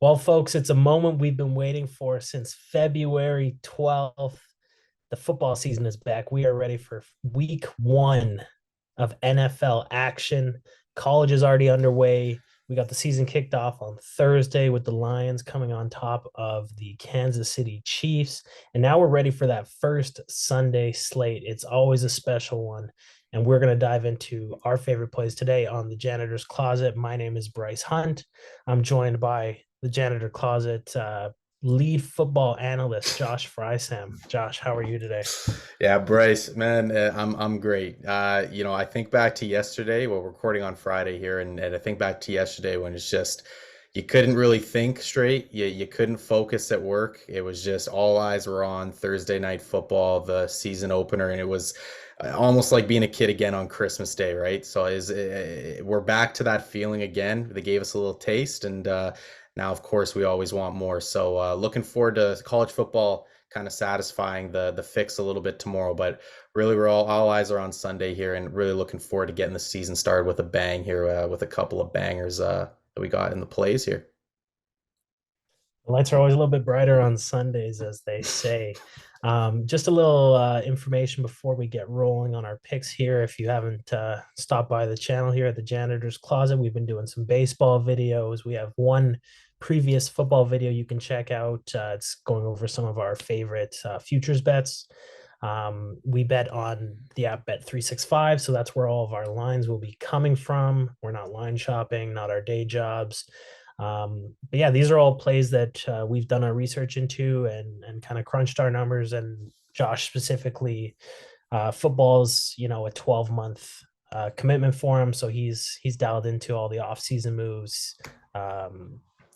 Well, folks, it's a moment we've been waiting for since February 12th. The football season is back. We are ready for week one of NFL action. College is already underway. We got the season kicked off on Thursday with the Lions coming on top of the Kansas City Chiefs. And now we're ready for that first Sunday slate. It's always a special one. And we're going to dive into our favorite plays today on the Janitor's Closet. My name is Bryce Hunt. I'm joined by the Janitor Closet lead football analyst, Josh Frey-Sam. Josh, how are you today? Yeah, Bryce, man, I'm great. I think back to yesterday. Well, we're recording on Friday here, and I think back to yesterday when it's just you couldn't really think straight. You couldn't focus at work. It was just all eyes were on Thursday night football, the season opener, and it was almost like being a kid again on Christmas Day, right? So we're back to that feeling again. They gave us a little taste, and now, of course, we always want more. So looking forward to college football kind of satisfying the fix a little bit tomorrow. But really, we're all eyes are on Sunday here, and really looking forward to getting the season started with a bang here, with a couple of bangers that we got in the plays here. The lights are always a little bit brighter on Sundays, as they say. Just a little information before we get rolling on our picks here. If you haven't stopped by the channel here at the Janitor's Closet, we've been doing some baseball videos. We have one previous football video you can check out. It's going over some of our favorite futures bets. We bet on the app Bet365, so that's where all of our lines will be coming from. We're not line shopping, not our day jobs. But yeah, these are all plays that we've done our research into and kind of crunched our numbers. And Josh specifically, football's a 12-month commitment for him, so he's dialed into all the off-season moves.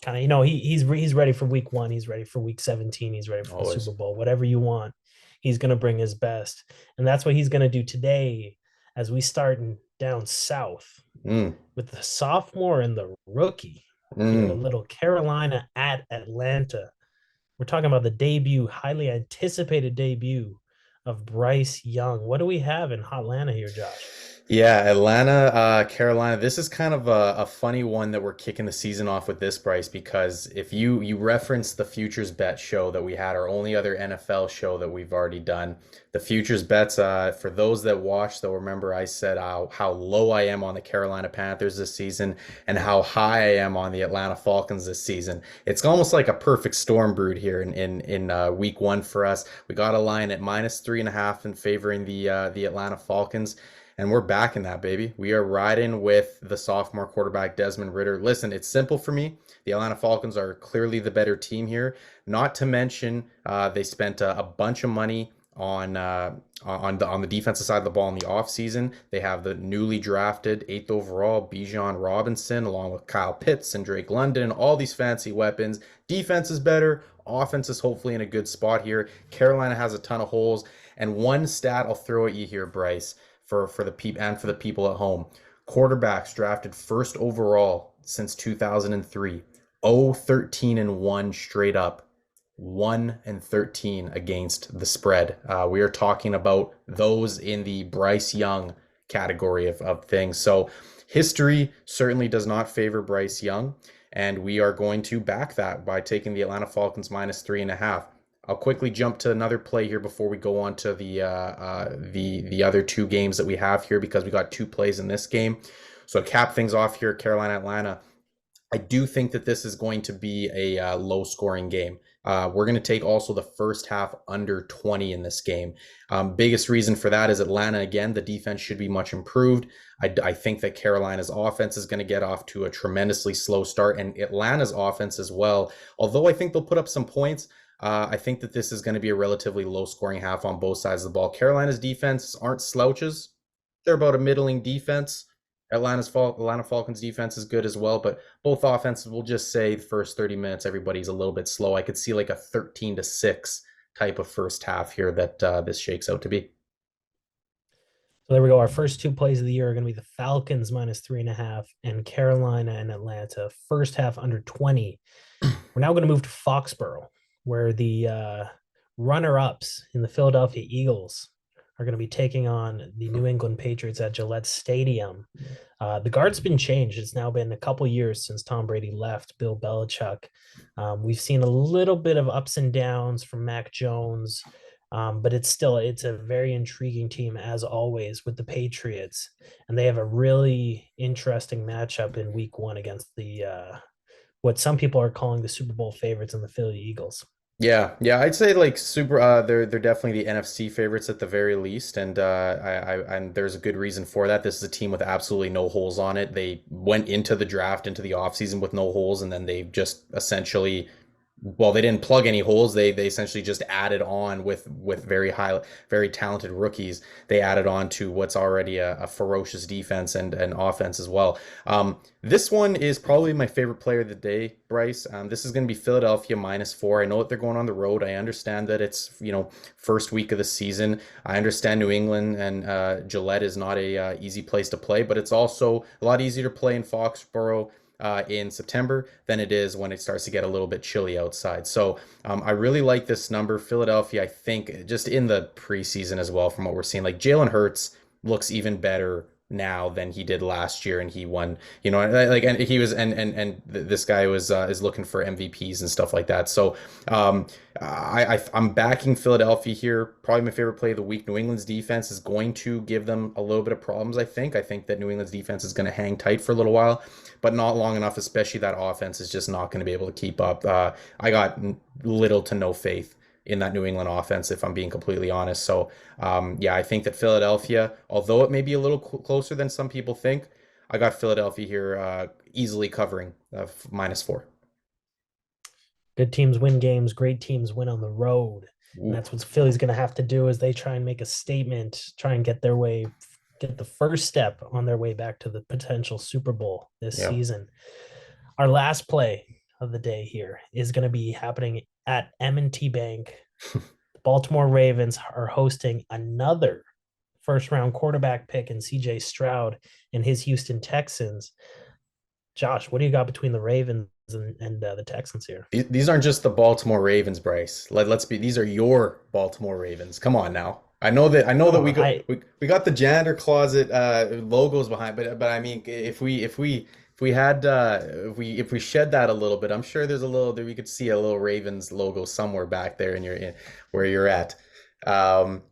Kind of he's ready for week one, he's ready for week 17, he's ready for the Always. Super Bowl, whatever you want. He's going to bring his best, and that's what he's going to do today as we start down south Mm, with the sophomore and the rookie here, a mm. little Carolina at Atlanta. We're talking about the debut, highly anticipated debut of Bryce Young. What do we have in Atlanta here, Josh? Yeah, Atlanta, Carolina. This is kind of a funny one that we're kicking the season off with this, Bryce, because if you reference the futures bet show that we had, our only other NFL show that we've already done, the futures bets, for those that watched, they'll remember I said how low I am on the Carolina Panthers this season and how high I am on the Atlanta Falcons this season. It's almost like a perfect storm brewed here in week one for us. We got a line at -3.5 in favoring the Atlanta Falcons. And we're back in that, baby. We are riding with the sophomore quarterback, Desmond Ridder. Listen, it's simple for me. The Atlanta Falcons are clearly the better team here. Not to mention, they spent a bunch of money on the defensive side of the ball in the offseason. They have the newly drafted eighth overall Bijan Robinson, along with Kyle Pitts and Drake London, all these fancy weapons. Defense is better. Offense is hopefully in a good spot here. Carolina has a ton of holes. And one stat I'll throw at you here, Bryce, for the people and for the people at home. Quarterbacks drafted first overall since 2003. 0-13 and 1 straight up. 1 and 13 against the spread. We are talking about those in the Bryce Young category of things. So history certainly does not favor Bryce Young, and we are going to back that by taking the Atlanta Falcons -3.5. I'll quickly jump to another play here before we go on to the other two games that we have here, because we got two plays in this game. So to cap things off here, Carolina Atlanta. I do think that this is going to be a low scoring game. We're going to take also the first half under 20 in this game. Biggest reason for that is Atlanta, again, the defense should be much improved. I think that Carolina's offense is going to get off to a tremendously slow start, and Atlanta's offense as well. Although I think they'll put up some points, I think that this is going to be a relatively low scoring half on both sides of the ball. Carolina's defense aren't slouches. They're about a middling defense. Atlanta Falcons defense is good as well, but both offenses will just say the first 30 minutes everybody's a little bit slow. I could see like a 13-6 type of first half here that this shakes out to be. So there we go. Our first two plays of the year are going to be the Falcons -3.5 and Carolina and Atlanta. First half under 20. We're now going to move to Foxborough, where the runner-ups in the Philadelphia Eagles are going to be taking on the New England Patriots at Gillette Stadium. The guard's been changed. It's now been a couple years since Tom Brady left Bill Belichick. We've seen a little bit of ups and downs from Mac Jones, but it's a very intriguing team as always with the Patriots, and they have a really interesting matchup in Week 1 against the what some people are calling the Super Bowl favorites in the Philly Eagles. Yeah, yeah, I'd say like super. They're definitely the NFC favorites at the very least, and and there's a good reason for that. This is a team with absolutely no holes on it. They went into the draft, into the offseason with no holes, and then they've just essentially, well, they didn't plug any holes. They essentially just added on with very talented rookies. They added on to what's already a ferocious defense and offense as well. This one is probably my favorite player of the day, Bryce. This is going to be Philadelphia -4. I know that they're going on the road. I understand that it's, first week of the season. I understand New England and Gillette is not a easy place to play, but it's also a lot easier to play in Foxborough in September than it is when it starts to get a little bit chilly outside. So I really like this number. Philadelphia, I think, just in the preseason as well, from what we're seeing, like Jalen Hurts looks even better now than he did last year, and he won, like, and he was, and this guy was is looking for MVPs and stuff like that. So I'm backing Philadelphia here. Probably my favorite play of the week. New England's defense is going to give them a little bit of problems. I think that New England's defense is going to hang tight for a little while, but not long enough. Especially that offense is just not going to be able to keep up. I got little to no faith in that New England offense, if I'm being completely honest. So, yeah, I think that Philadelphia, although it may be a little closer than some people think, I got Philadelphia here easily covering -4. Good teams win games, great teams win on the road. And Ooh, that's what Philly's going to have to do as they try and make a statement, try and get get the first step on their way back to the potential Super Bowl this yeah. season. Our last play of the day here is going to be happening at M&T Bank. The Baltimore Ravens are hosting another first round quarterback pick in CJ Stroud and his Houston Texans. Josh, what do you got between the Ravens and the Texans here? These aren't just the Baltimore Ravens, Bryce. Let's be. These are your Baltimore Ravens. Come on now. I know that Oh, we got the janitor closet logos behind, but I mean, if we had if we shed that a little bit, I'm sure there's a little that we could see a little Ravens logo somewhere back there where you're at. Um,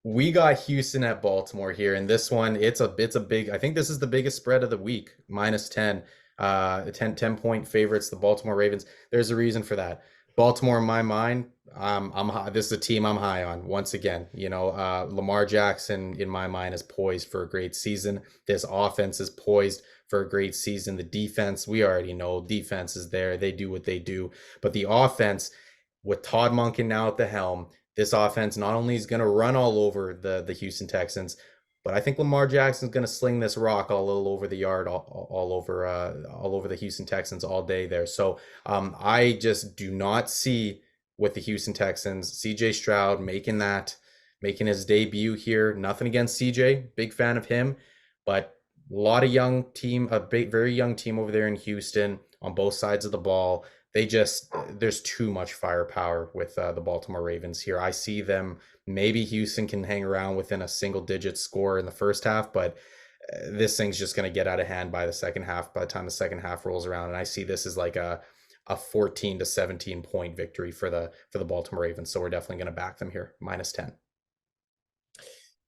we got Houston at Baltimore here, and this one it's a big. I think this is the biggest spread of the week, -10. 10 point favorites, the Baltimore Ravens. There's a reason for that. Baltimore, in my mind, I'm high. This is a team I'm high on. Once again, Lamar Jackson, in my mind, is poised for a great season. This offense is poised for a great season. The defense, we already know, defense is there. They do what they do. But the offense, with Todd Monken now at the helm, this offense not only is going to run all over the Houston Texans, but I think Lamar Jackson's going to sling this rock all over the yard, all over the Houston Texans all day there. So I just do not see with the Houston Texans, CJ Stroud making his debut here. Nothing against CJ, big fan of him, but a lot of young team, a big, very young team over there in Houston on both sides of the ball. There's too much firepower with the Baltimore Ravens here. I see them. Maybe Houston can hang around within a single digit score in the first half, but this thing's just going to get out of hand by the second half, by the time the second half rolls around. And I see this as like a 14 to 17 point victory for the Baltimore Ravens. So we're definitely going to back them here, -10.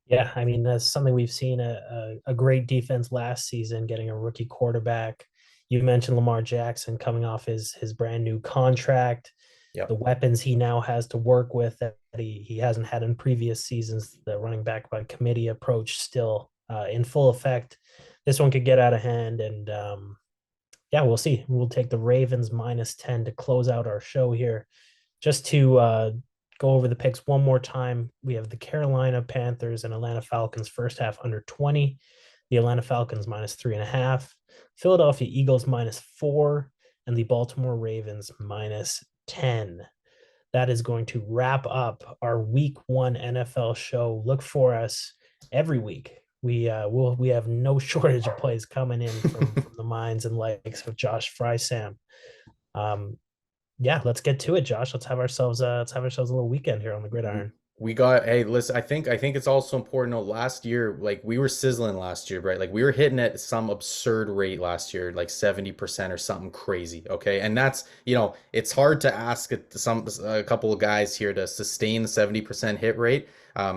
Yeah, I mean that's something we've seen a great defense last season, getting a rookie quarterback. You mentioned Lamar Jackson coming off his brand new contract, the Yep. weapons he now has to work with that he hasn't had in previous seasons. The running back by committee approach still in full effect. This one could get out of hand, and yeah, we'll see. We'll take the Ravens -10 to close out our show here. Just to go over the picks one more time, we have the Carolina Panthers and Atlanta Falcons first half under 20, the Atlanta Falcons -3.5, Philadelphia Eagles -4, and the Baltimore Ravens -10. That is going to wrap up our week 1 NFL show. Look for us every week. We have no shortage of plays coming in from the minds and likes of Josh Frey-Sam. Yeah, let's get to it, Josh. Let's have ourselves a little weekend here on the gridiron. We got, hey, listen, I think it's also important to note last year, like we were sizzling last year, right? Like we were hitting at some absurd rate last year, like 70% or something crazy. Okay. And that's, it's hard to ask a couple of guys here to sustain the 70% hit rate.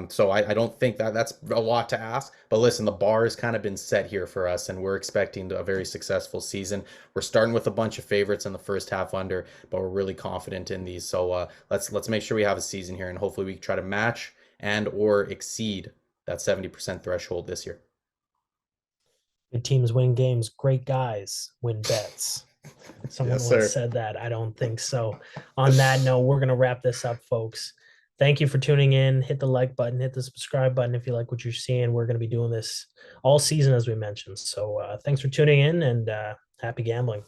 So I don't think that's a lot to ask. But listen, the bar has kind of been set here for us, and we're expecting a very successful season. We're starting with a bunch of favorites in the first half under, but we're really confident in these. So let's make sure we have a season here, and hopefully we try to match and or exceed that 70% threshold this year. Good teams win games, great guys win bets. Someone Yes, once sir. said that. I don't think so. On that note, we're going to wrap this up, folks. Thank you for tuning in. Hit the like button, hit the subscribe button if you like what you're seeing. We're going to be doing this all season, as we mentioned. So thanks for tuning in, and happy gambling.